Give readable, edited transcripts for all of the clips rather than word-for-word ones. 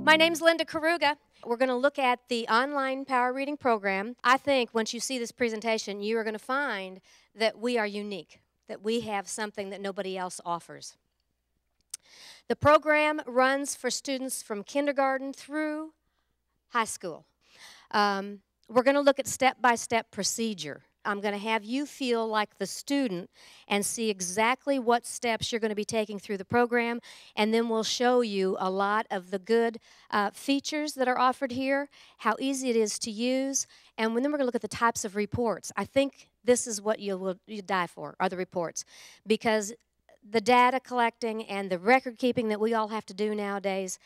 My name's Linda Karuga. We're going to look at the online power reading program. I think once you see this presentation, you are going to find that we are unique, that we have something that nobody else offers. The program runs for students from kindergarten through high school. We're going to look at step-by-step procedure. I'm going to have you feel like the student and see exactly what steps you're going to be taking through the program, and then we'll show you a lot of the good features that are offered here, how easy it is to use, and then we're going to look at the types of reports. I think this is what you die for, are the reports, because the data collecting and the record keeping that we all have to do nowadays,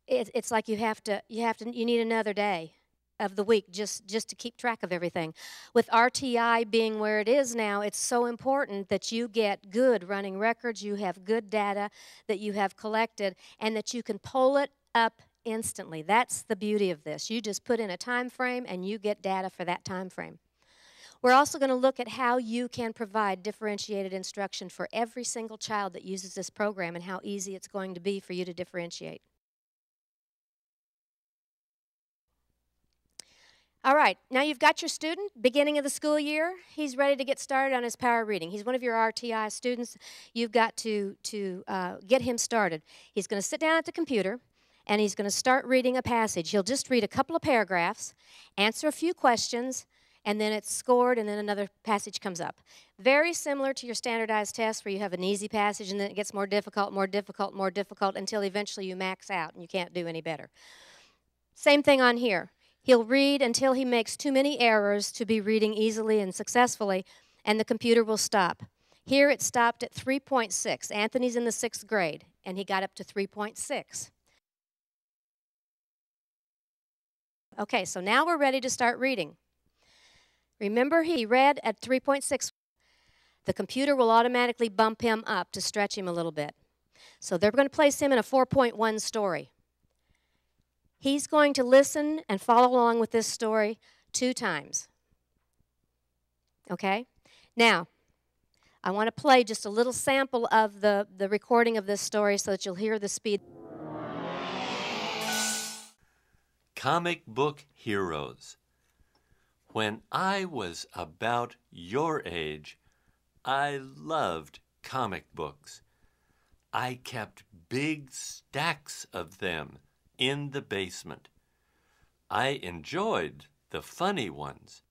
it's like you need another day of the week just to keep track of everything. With RTI being where it is now, it's so important that you get good running records, you have good data that you have collected, and that you can pull it up instantly. That's the beauty of this. You just put in a time frame and you get data for that time frame. We're also going to look at how you can provide differentiated instruction for every single child that uses this program and how easy it's going to be for you to differentiate. All right, now you've got your student, beginning of the school year. He's ready to get started on his power reading. He's one of your RTI students. You've got to get him started. He's going to sit down at the computer, and he's going to start reading a passage. He'll just read a couple of paragraphs, answer a few questions, and then it's scored, and then another passage comes up. Very similar to your standardized test where you have an easy passage, and then it gets more difficult, more difficult, more difficult, until eventually you max out and you can't do any better. Same thing on here. He'll read until he makes too many errors to be reading easily and successfully, and the computer will stop. Here it stopped at 3.6. Anthony's in the 6th grade, and he got up to 3.6. Okay, so now we're ready to start reading. Remember, he read at 3.6. The computer will automatically bump him up to stretch him a little bit. So they're going to place him in a 4.1 story. He's going to listen and follow along with this story 2 times. Okay? Now, I want to play just a little sample of the recording of this story so that you'll hear the speed. Comic book heroes. When I was about your age, I loved comic books. I kept big stacks of them in the basement. I enjoyed the funny ones.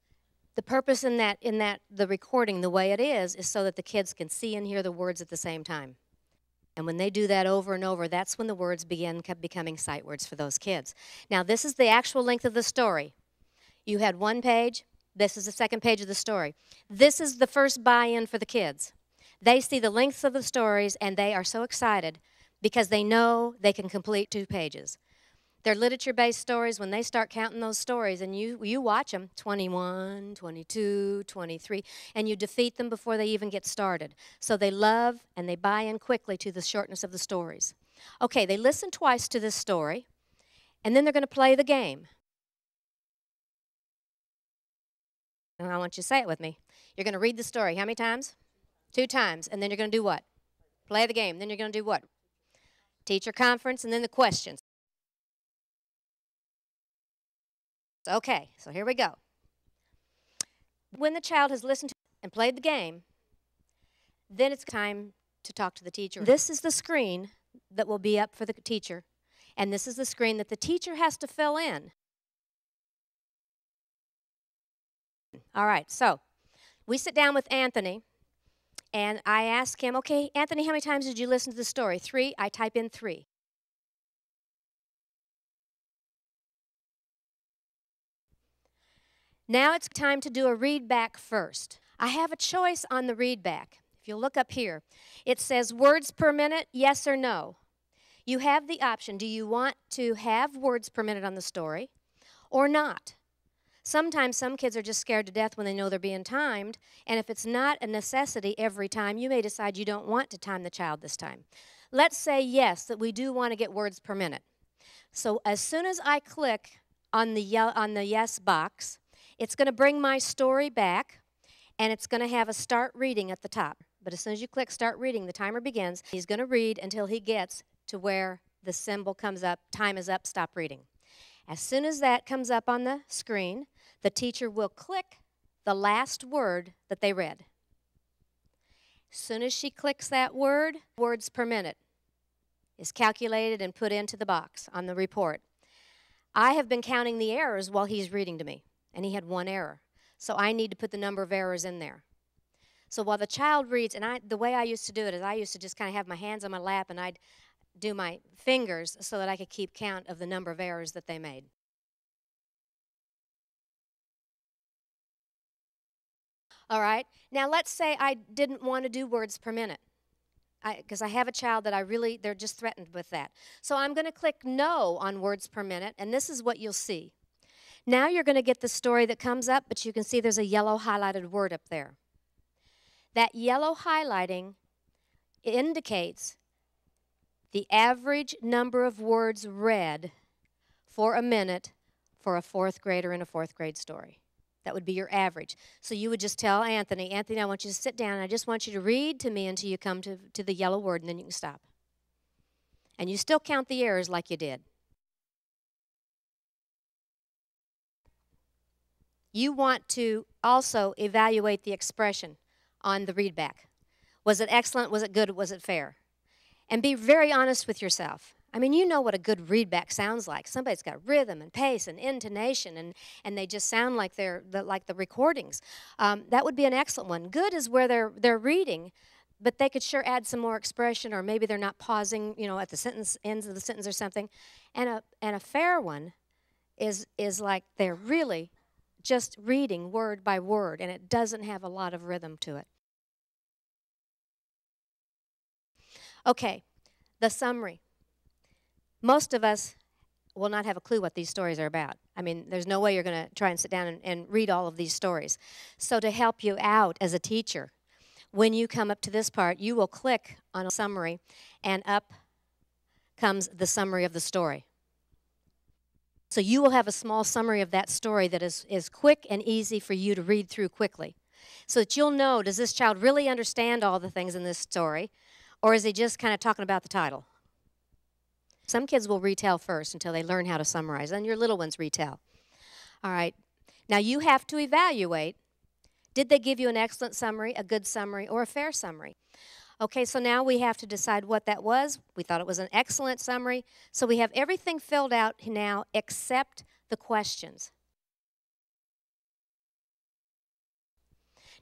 The purpose in the recording, the way it is so that the kids can see and hear the words at the same time. And when they do that over and over, that's when the words begin becoming sight words for those kids. Now, this is the actual length of the story. You had 1 page. This is the 2nd page of the story. This is the first buy-in for the kids. They see the lengths of the stories, and they are so excited because they know they can complete 2 pages. They're literature-based stories. When they start counting those stories, and you watch them, 21, 22, 23, and you defeat them before they even get started. So they love and they buy in quickly to the shortness of the stories. Okay, they listen twice to this story, and then they're going to play the game. And I want you to say it with me. You're going to read the story how many times? 2 times. And then you're going to do what? Play the game. Then you're going to do what? Teacher conference, and then the questions. Okay, so here we go. When the child has listened to and played the game, then it's time to talk to the teacher. This is the screen that will be up for the teacher, and this is the screen that the teacher has to fill in. All right, so we sit down with Anthony, and I ask him, okay, Anthony, how many times did you listen to the story? 3. I type in 3. Now it's time to do a read back first. I have a choice on the read back. If you'll look up here, it says words per minute, yes or no. You have the option, do you want to have words per minute on the story or not? Sometimes some kids are just scared to death when they know they're being timed, and if it's not a necessity every time, you may decide you don't want to time the child this time. Let's say yes, that we do want to get words per minute. So as soon as I click on the yes box, it's going to bring my story back, and it's going to have a start reading at the top. But as soon as you click start reading, the timer begins. He's going to read until he gets to where the symbol comes up, time is up, stop reading. As soon as that comes up on the screen, the teacher will click the last word that they read. As soon as she clicks that word, words per minute is calculated and put into the box on the report. I have been counting the errors while he's reading to me, and he had one error. So I need to put the number of errors in there. So while the child reads, and the way I used to do it is I used to just kind of have my hands on my lap and I'd do my fingers so that I could keep count of the number of errors that they made. All right, now let's say I didn't want to do words per minute because I have a child that they're just threatened with that. So I'm going to click no on words per minute, and this is what you'll see. Now you're going to get the story that comes up, but you can see there's a yellow highlighted word up there. That yellow highlighting indicates the average number of words read for a minute for a fourth grader in a fourth grade story. That would be your average. So you would just tell Anthony, Anthony, I want you to sit down, and I just want you to read to me until you come to the yellow word, and then you can stop. And you still count the errors like you did. You want to also evaluate the expression on the readback. Was it excellent? Was it good? Was it fair? And be very honest with yourself. I mean, you know what a good readback sounds like. Somebody's got rhythm and pace and intonation, and they just sound like like the recordings. That would be an excellent one. Good is where they're reading, but they could sure add some more expression, or maybe they're not pausing, at the ends of the sentence or something. And a fair one is like they're really just reading word by word, and it doesn't have a lot of rhythm to it. Okay, the summary. Most of us will not have a clue what these stories are about. I mean, there's no way you're going to try and sit down and read all of these stories. So to help you out as a teacher, when you come up to this part, you will click on a summary, and up comes the summary of the story. So you will have a small summary of that story that is quick and easy for you to read through quickly, so that you'll know, does this child really understand all the things in this story, or is he just kind of talking about the title? Some kids will retell first until they learn how to summarize, and your little ones retell. All right. Now you have to evaluate, did they give you an excellent summary, a good summary, or a fair summary? Okay, so now we have to decide what that was. We thought it was an excellent summary. So we have everything filled out now except the questions.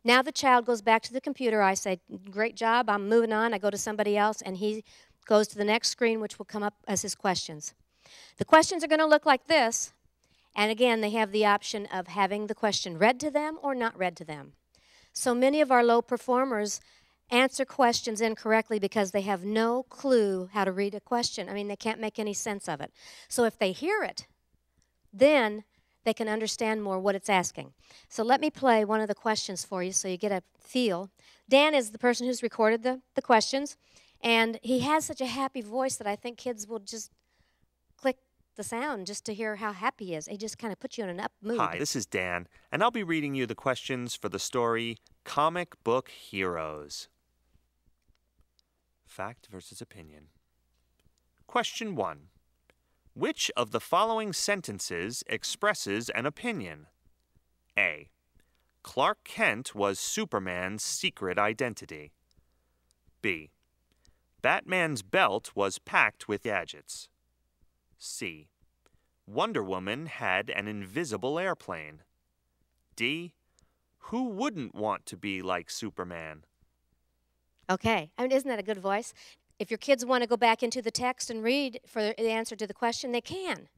Now the child goes back to the computer. I say, great job, I'm moving on. I go to somebody else, and he goes to the next screen, which will come up as his questions. The questions are going to look like this. And again, they have the option of having the question read to them or not read to them. So many of our low performers answer questions incorrectly because they have no clue how to read a question. I mean, they can't make any sense of it. So if they hear it, then they can understand more what it's asking. So let me play one of the questions for you so you get a feel. Dan is the person who's recorded the questions, and he has such a happy voice that I think kids will just click the sound just to hear how happy he is. He just kind of puts you in an up mood. Hi, this is Dan, and I'll be reading you the questions for the story Comic Book Heroes. Fact versus opinion. Question 1. Which of the following sentences expresses an opinion? A. Clark Kent was Superman's secret identity. B. Batman's belt was packed with gadgets. C. Wonder Woman had an invisible airplane. D. Who wouldn't want to be like Superman? Okay, I mean, isn't that a good voice? If your kids want to go back into the text and read for the answer to the question, they can.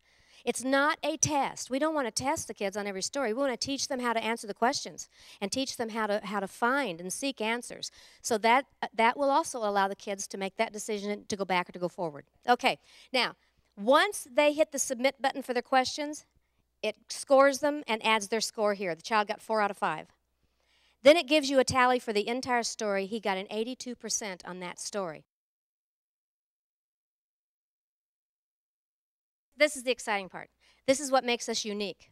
It's not a test. We don't want to test the kids on every story. We want to teach them how to answer the questions and teach them how to find and seek answers. So that will also allow the kids to make that decision to go back or to go forward. Okay, now, once they hit the submit button for their questions, it scores them and adds their score here. The child got 4 out of 5. Then it gives you a tally for the entire story. He got an 82% on that story. This is the exciting part. This is what makes us unique.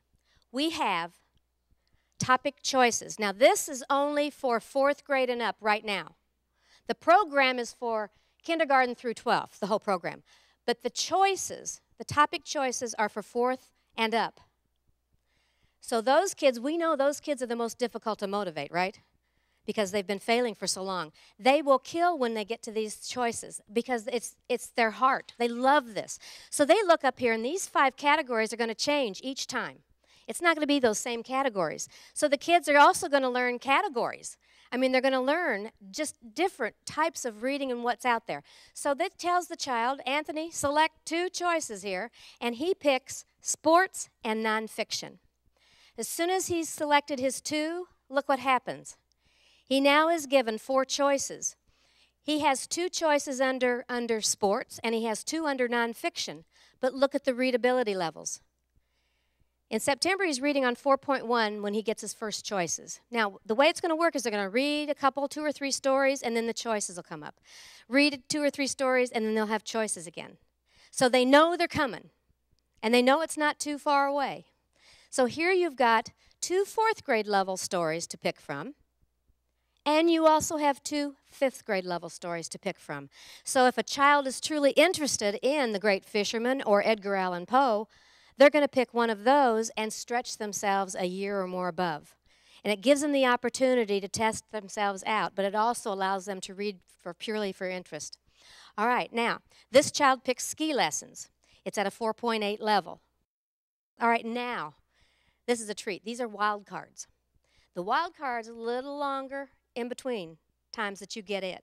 We have topic choices. Now, this is only for 4th grade and up right now. The program is for kindergarten through 12th, the whole program. But the choices, the topic choices, are for 4th and up. So those kids, we know those kids are the most difficult to motivate, right? Because they've been failing for so long. They will kill when they get to these choices because it's their heart. They love this. So they look up here, and these 5 categories are going to change each time. It's not going to be those same categories. So the kids are also going to learn categories. I mean, they're going to learn just different types of reading and what's out there. So that tells the child, Anthony, select 2 choices here, and he picks sports and nonfiction. As soon as he's selected his 2, look what happens. He now is given 4 choices. He has 2 choices under sports, and he has 2 under nonfiction. But look at the readability levels. In September, he's reading on 4.1 when he gets his first choices. Now, the way it's going to work is they're going to read a couple, 2 or 3 stories, and then the choices will come up. Read 2 or 3 stories, and then they'll have choices again. So they know they're coming, and they know it's not too far away. So here you've got 2 4th grade level stories to pick from, and you also have 2 5th grade level stories to pick from. So if a child is truly interested in The Great Fisherman or Edgar Allan Poe, they're going to pick one of those and stretch themselves a year or more above. And it gives them the opportunity to test themselves out, but it also allows them to read purely for interest. All right, now, this child picks ski lessons. It's at a 4.8 level. All right, now, this is a treat. These are wild cards. The wild cards are a little longer in between times that you get it.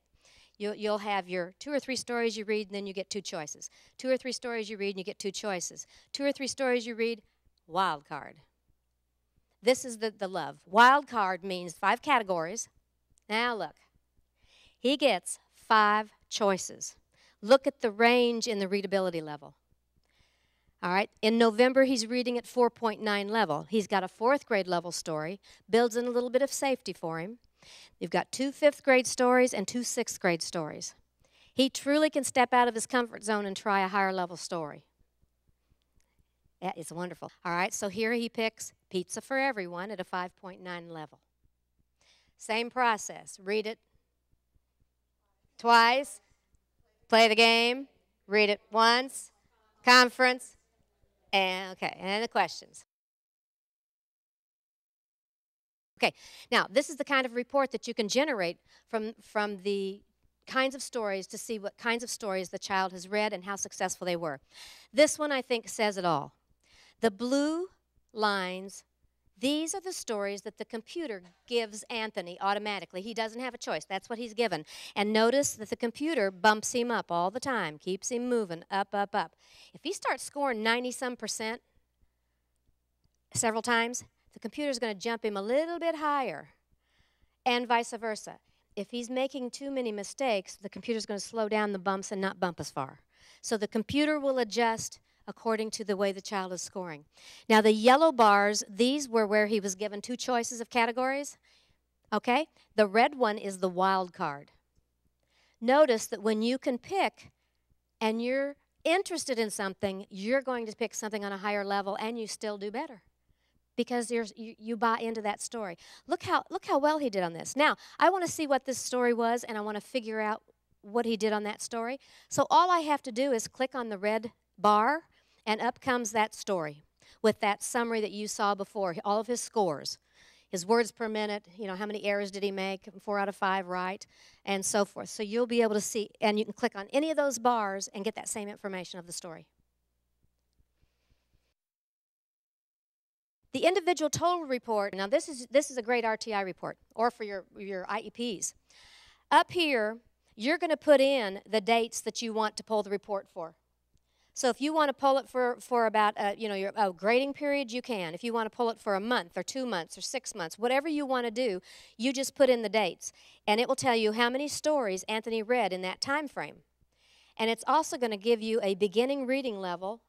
You'll have your 2 or 3 stories you read, and then you get 2 choices. 2 or 3 stories you read, and you get 2 choices. 2 or 3 stories you read, wild card. This is the love. Wild card means 5 categories. Now look. He gets 5 choices. Look at the range in the readability level. All right, in November, he's reading at 4.9 level. He's got a 4th grade level story, builds in a little bit of safety for him. You've got 2 5th grade stories and 2 6th grade stories. He truly can step out of his comfort zone and try a higher level story. That is wonderful. All right, so here he picks Pizza for Everyone at a 5.9 level. Same process. Read it twice, play the game, read it once, conference, and the questions. Okay, now this is the kind of report that you can generate from the kinds of stories to see what kinds of stories the child has read and how successful they were. This one, I think, says it all. The blue lines, these are the stories that the computer gives Anthony automatically. He doesn't have a choice. That's what he's given. And notice that the computer bumps him up all the time, keeps him moving up, up, up. If he starts scoring 90-some% several times, the computer's going to jump him a little bit higher, and vice versa. If he's making too many mistakes, the computer's going to slow down the bumps and not bump as far. So the computer will adjust according to the way the child is scoring. Now, the yellow bars, these were where he was given 2 choices of categories. Okay? The red one is the wild card. Notice that when you can pick and you're interested in something, you're going to pick something on a higher level, and you still do better, because you buy into that story. Look how well he did on this. Now, I want to see what this story was, and I want to figure out what he did on that story. So all I have to do is click on the red bar, and up comes that story with that summary that you saw before, all of his scores, his words per minute, how many errors did he make, 4 out of 5 right, and so forth. So you'll be able to see, and you can click on any of those bars and get that same information of the story. The individual total report, now this is a great RTI report, or for your IEPs. Up here, you're going to put in the dates that you want to pull the report for. So if you want to pull it for about your grading period, you can. If you want to pull it for a month or 2 months or 6 months, whatever you want to do, you just put in the dates, and it will tell you how many stories Anthony read in that time frame. And it's also going to give you a beginning reading level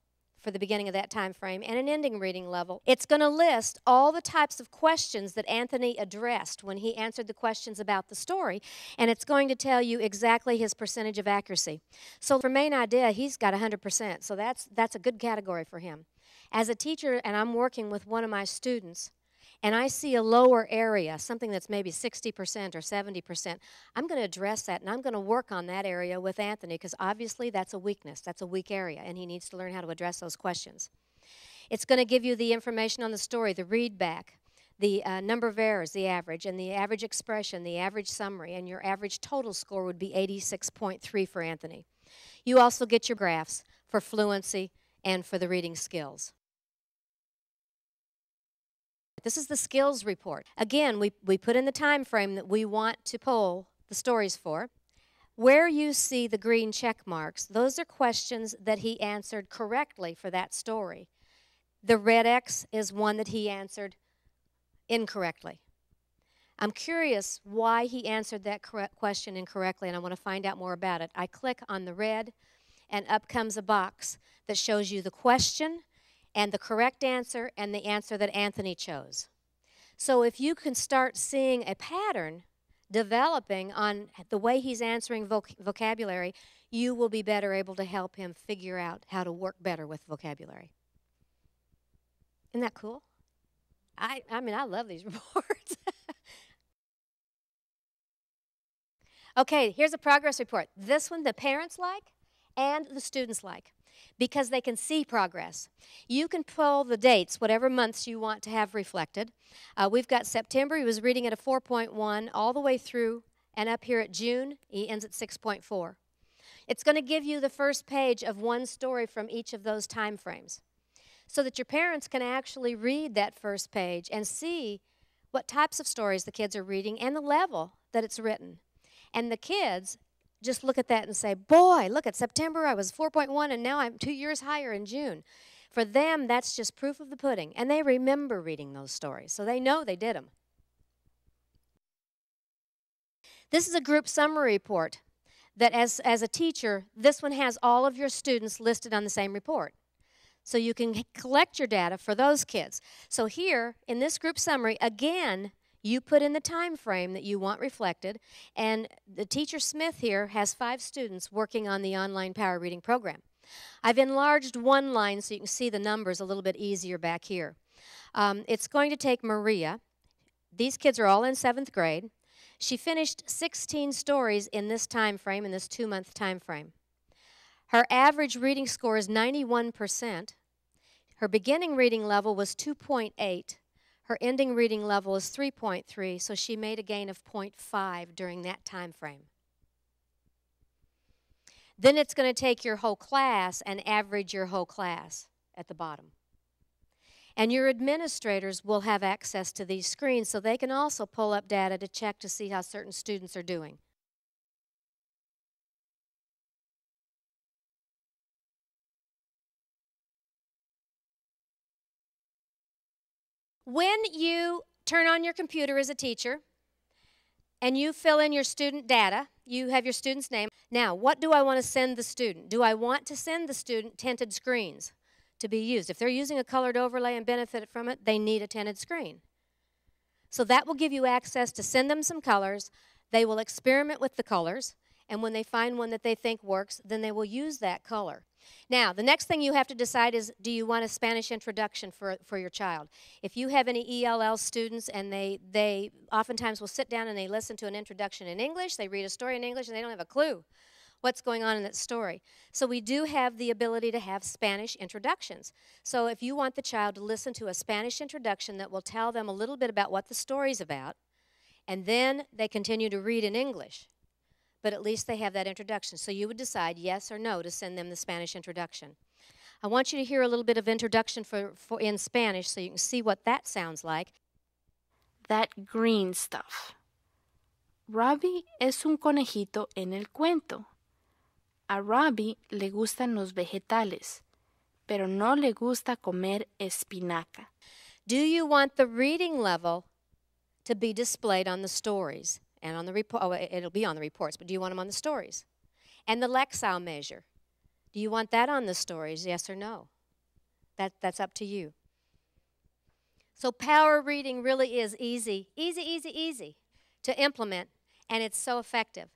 for the beginning of that time frame and an ending reading level. It's going to list all the types of questions that Anthony addressed when he answered the questions about the story, and it's going to tell you exactly his percentage of accuracy. So for main idea, he's got 100%, so that's a good category for him. As a teacher, and I'm working with one of my students, and I see a lower area, something that's maybe 60% or 70%, I'm going to address that and I'm going to work on that area with Anthony because obviously that's a weakness. That's a weak area, and he needs to learn how to address those questions. It's going to give you the information on the story, the read back, the number of errors, the average, and the average expression, the average summary, and your average total score would be 86.3 for Anthony. You also get your graphs for fluency and for the reading skills. This is the skills report. Again, we put in the time frame that we want to pull the stories for. Where you see the green check marks, those are questions that he answered correctly for that story. The red X is one that he answered incorrectly. I'm curious why he answered that question incorrectly, and I want to find out more about it. I click on the red, and up comes a box that shows you the question and the correct answer and the answer that Anthony chose. So if you can start seeing a pattern developing on the way he's answering vocabulary, you will be better able to help him figure out how to work better with vocabulary. Isn't that cool? I mean, I love these reports. Okay, here's a progress report. This one the parents like and the students like because they can see progress. You can pull the dates, whatever months you want to have reflected. We've got September, he was reading at a 4.1 all the way through, and up here at June, he ends at 6.4. It's going to give you the first page of one story from each of those time frames so that your parents can actually read that first page and see what types of stories the kids are reading and the level that it's written. And the kids just look at that and say, boy, look at September, I was 4.1, and now I'm 2 years higher in June. For them, that's just proof of the pudding. And they remember reading those stories, so they know they did them. This is a group summary report that as a teacher, this one has all of your students listed on the same report. So you can collect your data for those kids. So here, in this group summary, again, you put in the time frame that you want reflected, and the teacher Smith here has 5 students working on the online power reading program. I've enlarged one line so you can see the numbers a little bit easier back here. It's going to take Maria. These kids are all in 7th grade. She finished 16 stories in this time frame, in this 2-month time frame. Her average reading score is 91%. Her beginning reading level was 2.8. Her ending reading level is 3.3, so she made a gain of 0.5 during that time frame. Then it's going to take your whole class and average your whole class at the bottom. And your administrators will have access to these screens, so they can also pull up data to check to see how certain students are doing. When you turn on your computer as a teacher and you fill in your student data, you have your student's name. Now, what do I want to send the student? Do I want to send the student tinted screens to be used? If they're using a colored overlay and benefit from it, they need a tinted screen. So that will give you access to send them some colors. They will experiment with the colors, and when they find one that they think works, then they will use that color. Now, the next thing you have to decide is, do you want a Spanish introduction for your child? If you have any ELL students and they oftentimes will sit down and they listen to an introduction in English, they read a story in English, and they don't have a clue what's going on in that story. So we do have the ability to have Spanish introductions. So if you want the child to listen to a Spanish introduction that will tell them a little bit about what the story's about, and then they continue to read in English, but at least they have that introduction. So you would decide yes or no to send them the Spanish introduction. I want you to hear a little bit of introduction in Spanish so you can see what that sounds like. That green stuff. Robbie es un conejito en el cuento. A Robbie le gustan los vegetales, pero no le gusta comer espinaca. Do you want the reading level to be displayed on the stories? And on the report, oh, it'll be on the reports, but do you want them on the stories? And the Lexile measure. Do you want that on the stories, yes or no? That's up to you. So power reading really is easy to implement, and it's so effective.